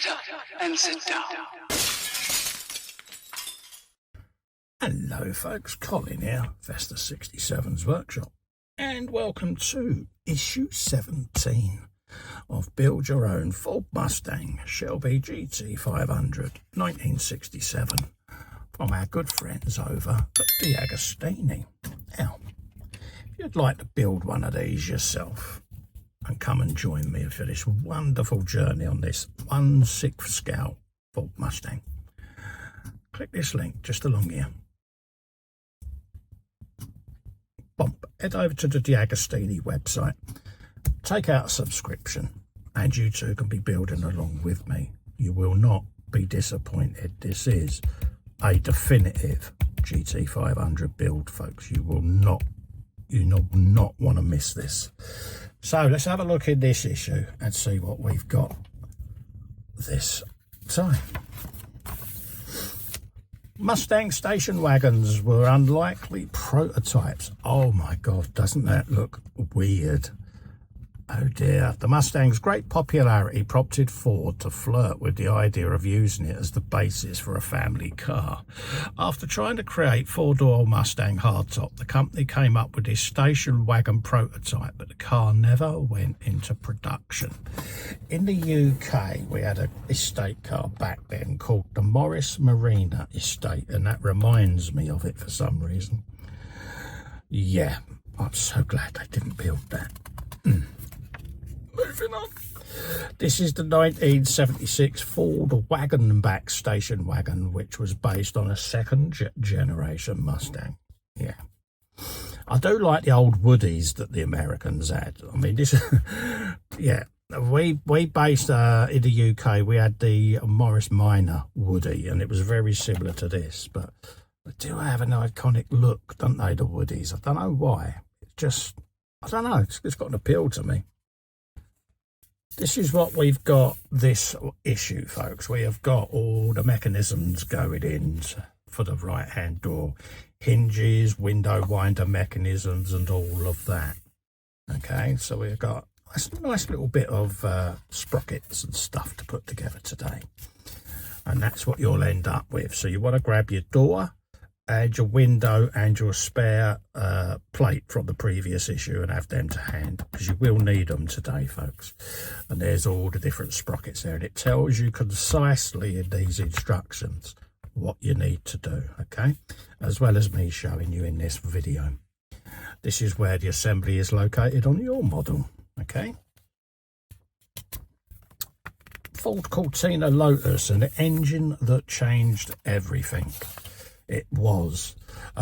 Shut up and sit down. Hello folks, Colin here, Vesta 67's workshop, and welcome to issue 17 of Build Your Own Ford Mustang Shelby GT500 1967 from our good friends over at DeAgostini. Now, if you'd like to build one of these yourself and come and join me for this wonderful journey on this 1/6 scale Ford Mustang, click this link just along here. Bump, head over to the DeAgostini website, take out a subscription, and you too can be building along with me. You will not be disappointed. This is a definitive GT500 build, folks. You will not want to miss this. So let's have a look in this issue and see what we've got this time. Mustang station wagons were unlikely prototypes. Oh my God, doesn't that look weird? Oh dear. The Mustang's great popularity prompted Ford to flirt with the idea of using it as the basis for a family car. After trying to create four-door Mustang hardtop, the company came up with this station wagon prototype, but the car never went into production. In the UK, we had an estate car back then called the Morris Marina Estate, and that reminds me of it for some reason. Yeah, I'm so glad they didn't build that. Moving on. This is the 1976 Ford Wagon Back station wagon, which was based on a second generation Mustang. Yeah. I do like the old Woodies that the Americans had. I mean, this, yeah. We based, in the UK, we had the Morris Minor Woody, and it was very similar to this, but they do have an iconic look, don't they, the Woodies? I don't know why. It's just, I don't know, it's got an appeal to me. This is what we've got this issue, folks. We have got all the mechanisms going in for the right-hand door. Hinges, window winder mechanisms, and all of that. Okay, so we've got a nice little bit of sprockets and stuff to put together today. And that's what you'll end up with. So you want to grab your door and your window and your spare plate from the previous issue and have them to hand, because you will need them today, folks. And there's all the different sprockets there, and it tells you concisely in these instructions what you need to do, okay, as well as me showing you in this video. This is where the assembly is located on your model, okay. Ford Cortina Lotus, an engine that changed everything. It was.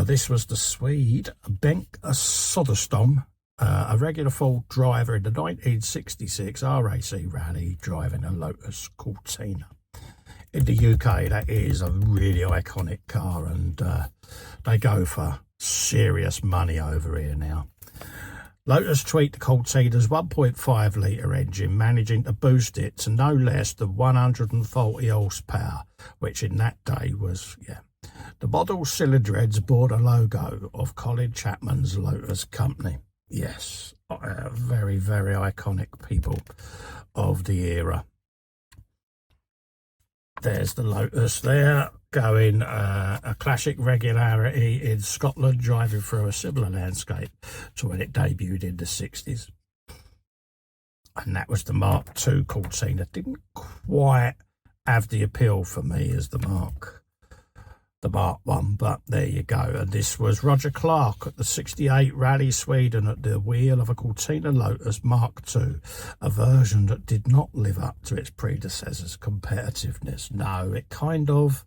This was the Swede Bengt Soderstrom, a regular Ford driver in the 1966 RAC rally, driving a Lotus Cortina. In the UK, that is a really iconic car, and they go for serious money over here now. Lotus tweaked the Cortina's 1.5 litre engine, managing to boost it to no less than 140 horsepower, which in that day was, yeah. The model cylinder heads bore the logo of Colin Chapman's Lotus Company. Yes, very, very iconic people of the era. There's the Lotus there, going a classic regularity in Scotland, driving through a similar landscape to when it debuted in the 60s. And that was the Mark II Cortina. Didn't quite have the appeal for me as the Mark one, but there you go. And this was Roger Clark at the 68 Rally Sweden at the wheel of a Cortina Lotus Mark II, a version that did not live up to its predecessor's competitiveness. No, it kind of,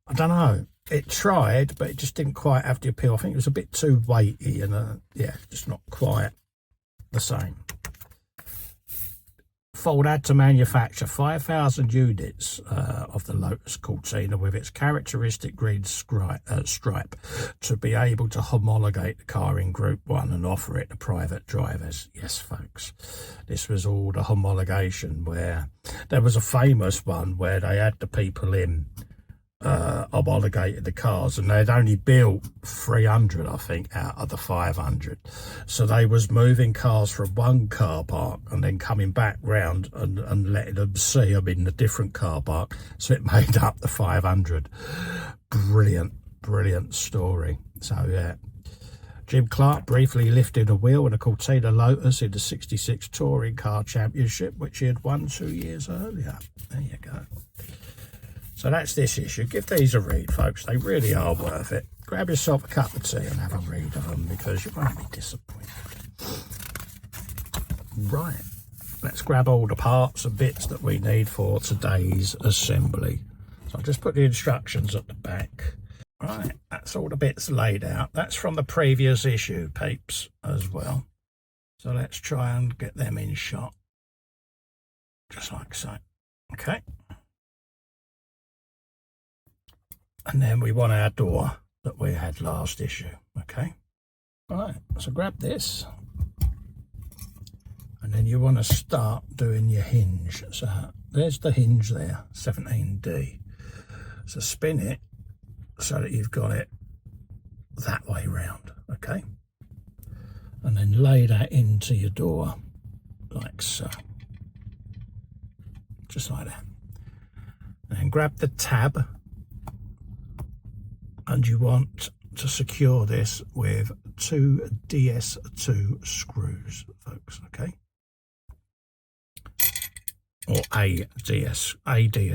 I don't know, it tried, but it just didn't quite have the appeal. I think it was a bit too weighty and yeah, just not quite the same. Ford had to manufacture 5,000 units of the Lotus Cortina with its characteristic green stripe to be able to homologate the car in Group 1 and offer it to private drivers. Yes, folks, this was all the homologation, where there was a famous one where they had the people in homologated the cars, and they'd only built 300, I think, out of the 500. So they was moving cars from one car park and then coming back round and letting them see them in a different car park. So it made up the 500. Brilliant story. So yeah, Jim Clark briefly lifted a wheel in a Cortina Lotus in the 66 Touring Car Championship, which he had won 2 years earlier. There you go. So that's this issue. Give these a read, folks. They really are worth it. Grab yourself a cup of tea and have a read of them, because you won't be disappointed. Right, let's grab all the parts and bits that we need for today's assembly. So I'll just put the instructions at the back. Right, that's all the bits laid out. That's from the previous issue, peeps, as well. So let's try and get them in shot. Just like so. Okay. And then we want our door that we had last issue, okay? All right, so grab this. And then you want to start doing your hinge. So there's the hinge there, 17D. So spin it so that you've got it that way round, okay? And then lay that into your door, like so. Just like that. And then grab the tab, and you want to secure this with 2 DS2 screws, folks, okay? Or a DS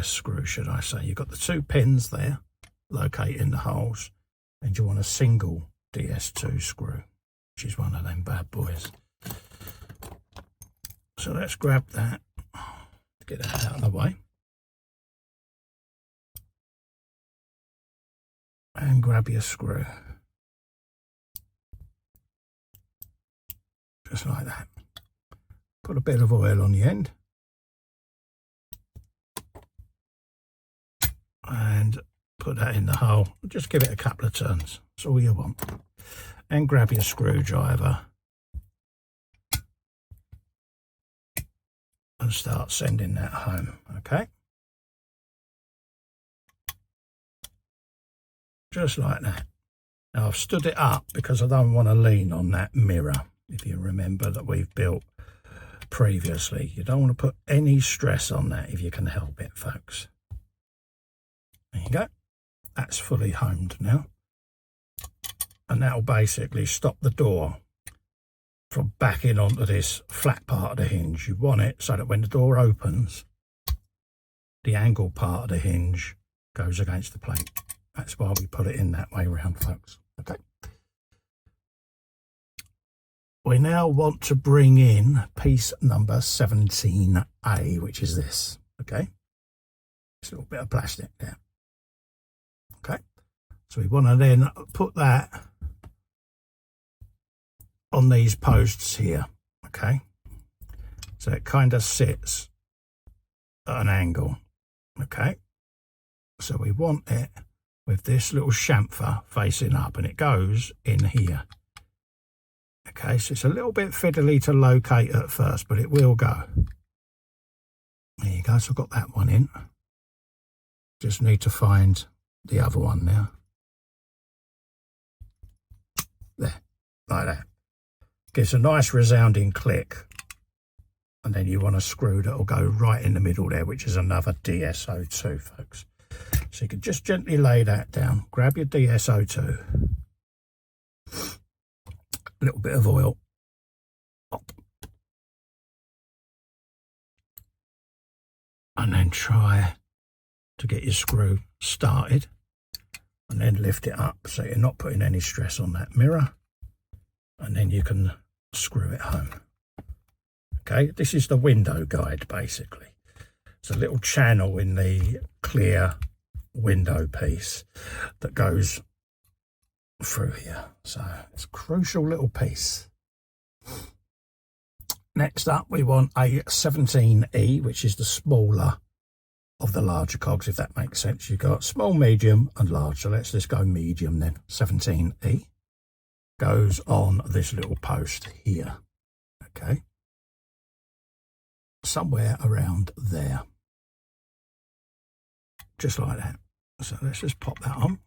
screw, should I say. You've got the 2 pins there, locating the holes, and you want a single DS2 screw, which is one of them bad boys. So let's grab that, get that out of the way. And grab your screw. Just like that. Put a bit of oil on the end. And put that in the hole. Just give it a couple of turns. That's all you want. And grab your screwdriver. And start sending that home, okay? Just like that. Now I've stood it up because I don't want to lean on that mirror. If you remember that we've built previously, you don't want to put any stress on that if you can help it, folks. There you go. That's fully homed now. And that'll basically stop the door from backing onto this flat part of the hinge. You want it so that when the door opens, the angled part of the hinge goes against the plate. That's why we put it in that way round, folks. Okay. We now want to bring in piece number 17A, which is this. Okay. This little bit of plastic there. Okay. So we want to then put that on these posts here. Okay. So it kind of sits at an angle. Okay. So we want it with this little chamfer facing up, and it goes in here. Okay, so it's a little bit fiddly to locate at first, but it will go. There you go, so I've got that one in. Just need to find the other one now. There, like that. Gives a nice resounding click. And then you want a screw that will go right in the middle there, which is another DSO2, folks. So you can just gently lay that down. Grab your DSO2. A little bit of oil. Up. And then try to get your screw started. And then lift it up so you're not putting any stress on that mirror. And then you can screw it home. Okay, this is the window guide basically. It's a little channel in the clear window piece that goes through here. So it's a crucial little piece. Next up, we want a 17E, which is the smaller of the larger cogs, if that makes sense. You've got small, medium and large. So let's just go medium then. 17E goes on this little post here. Okay. Somewhere around there. Just like that. So let's just pop that on.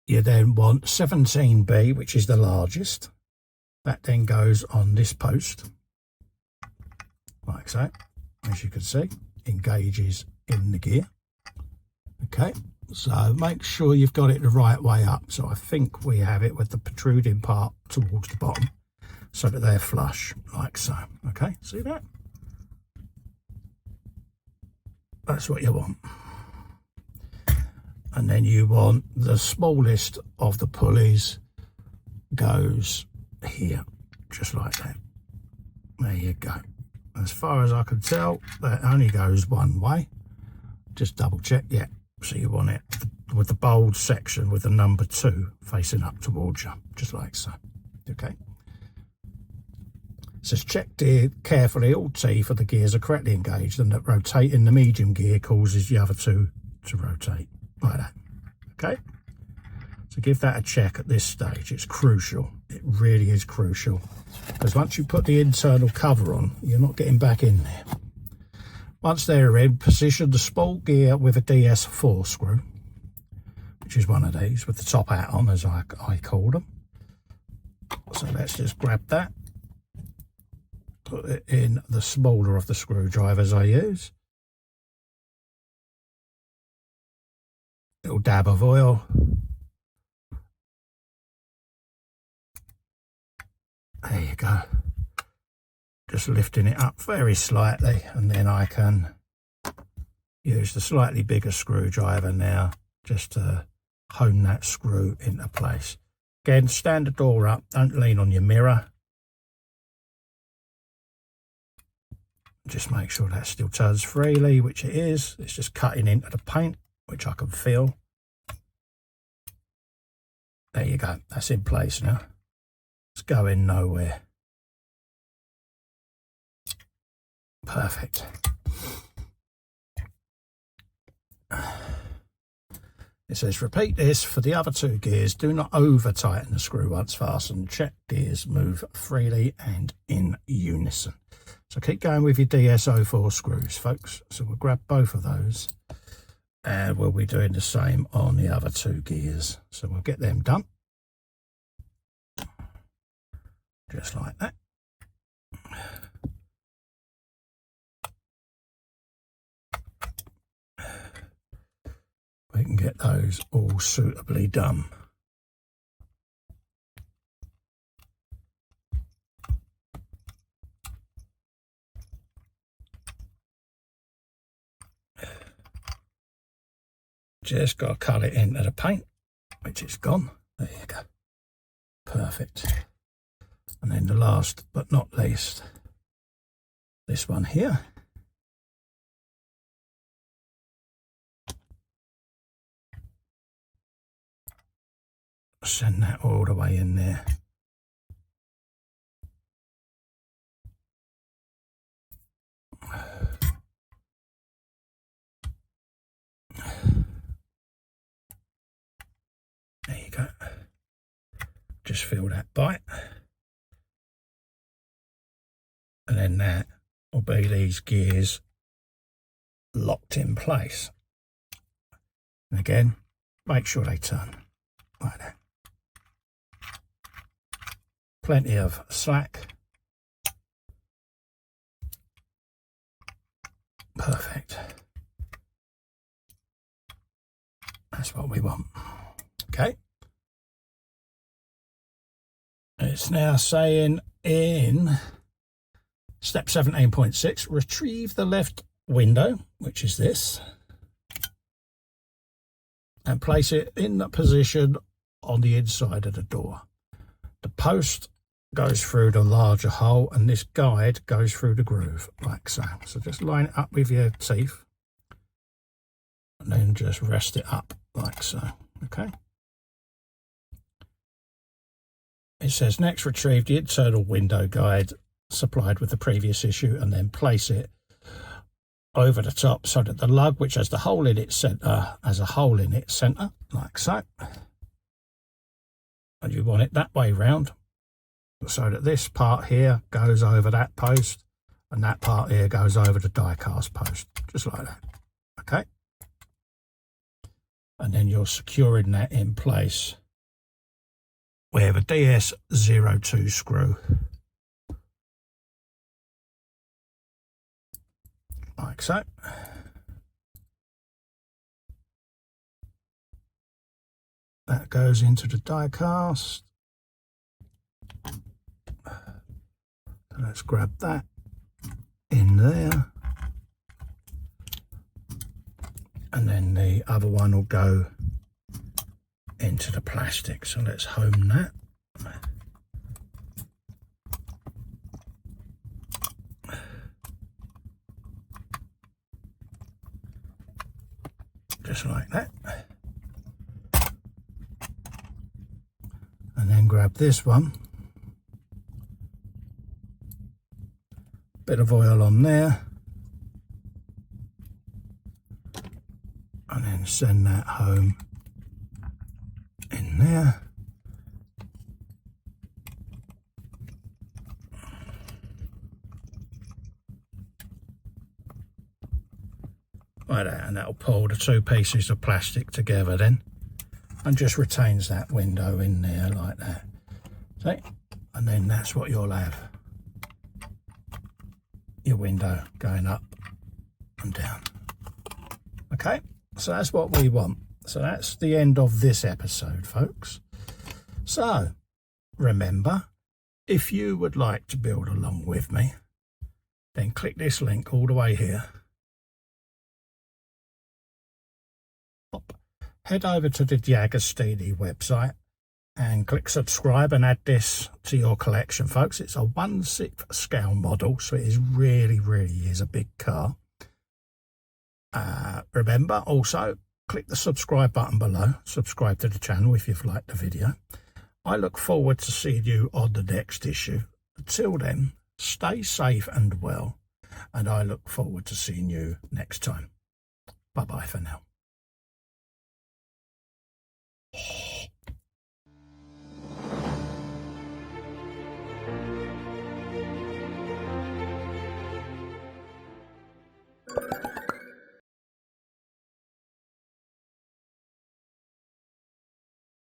You then want 17B, which is the largest. That then goes on this post, like so. As you can see, engages in the gear. Okay, so make sure you've got it the right way up. So I think we have it with the protruding part towards the bottom, so that they're flush, like so. Okay, see that? That's what you want. And then you want the smallest of the pulleys goes here, just like that. There you go. As far as I can tell, that only goes one way. Just double check, yeah. So you want it with the bold section with the number 2 facing up towards you, just like so. Okay. It says check gear carefully, all T for the gears are correctly engaged, and that rotating the medium gear causes the other 2 to rotate. Like that. Okay, so give that a check at this stage. It's crucial. It really is crucial, because once you put the internal cover on, you're not getting back in there. Once they're in, position the small gear with a DS4 screw, which is one of these with the top hat on, as I call them. So let's just grab that, put it in the smaller of the screwdrivers I use. Little dab of oil. There you go. Just lifting it up very slightly, and then I can use the slightly bigger screwdriver now just to hone that screw into place. Again, stand the door up, don't lean on your mirror. Just make sure that still turns freely, which it is. It's just cutting into the paint, which I can feel. There you go, that's in place now. It's going nowhere. Perfect. It says repeat this for the other 2 gears. Do not over tighten the screw once fastened. Check gears move freely and in unison. So keep going with your DS04 screws, folks. So we'll grab both of those, and we'll be doing the same on the other 2 gears. So we'll get them done. Just like that. We can get those all suitably done. Just got to cut it into the paint, which is gone. There you go. Perfect. And then the last but not least, this one here. Send that all the way in there. There you go. Just feel that bite. And then that will be these gears locked in place. And again, make sure they turn like that. Plenty of slack. Perfect. That's what we want. Okay. It's now saying in step 17.6, retrieve the left window, which is this, and place it in the position on the inside of the door. The post goes through the larger hole, and this guide goes through the groove, like so. So just line it up with your teeth, and then just rest it up, like so. Okay. It says next retrieve the internal window guide supplied with the previous issue, and then place it over the top so that the lug, which has the hole in its center, has a hole in its center, like so. And you want it that way round, so that this part here goes over that post, and that part here goes over the die cast post, just like that. Okay. and then you're securing that in place with a DS02 screw, like so. That goes into the die cast. So let's grab that in there, and then the other one will go into the plastic. So let's home that. Just like that. And then grab this one. Bit of oil on there. And then send that home in there. Like that, and that'll pull the two pieces of plastic together then, and just retains that window in there like that. See? And then that's what you'll have. Your window going up and down. Okay, so that's what we want. So that's the end of this episode, folks. So remember, if you would like to build along with me, then click this link all the way here. Head over to the DeAgostini website and click subscribe and add this to your collection, folks. It's a 1/6 scale model, so it is really is a big car. Remember, also click the subscribe button below. Subscribe to the channel if you've liked the video. I look forward to seeing you on the next issue. Until then, stay safe and well, and I look forward to seeing you next time. Bye bye for now.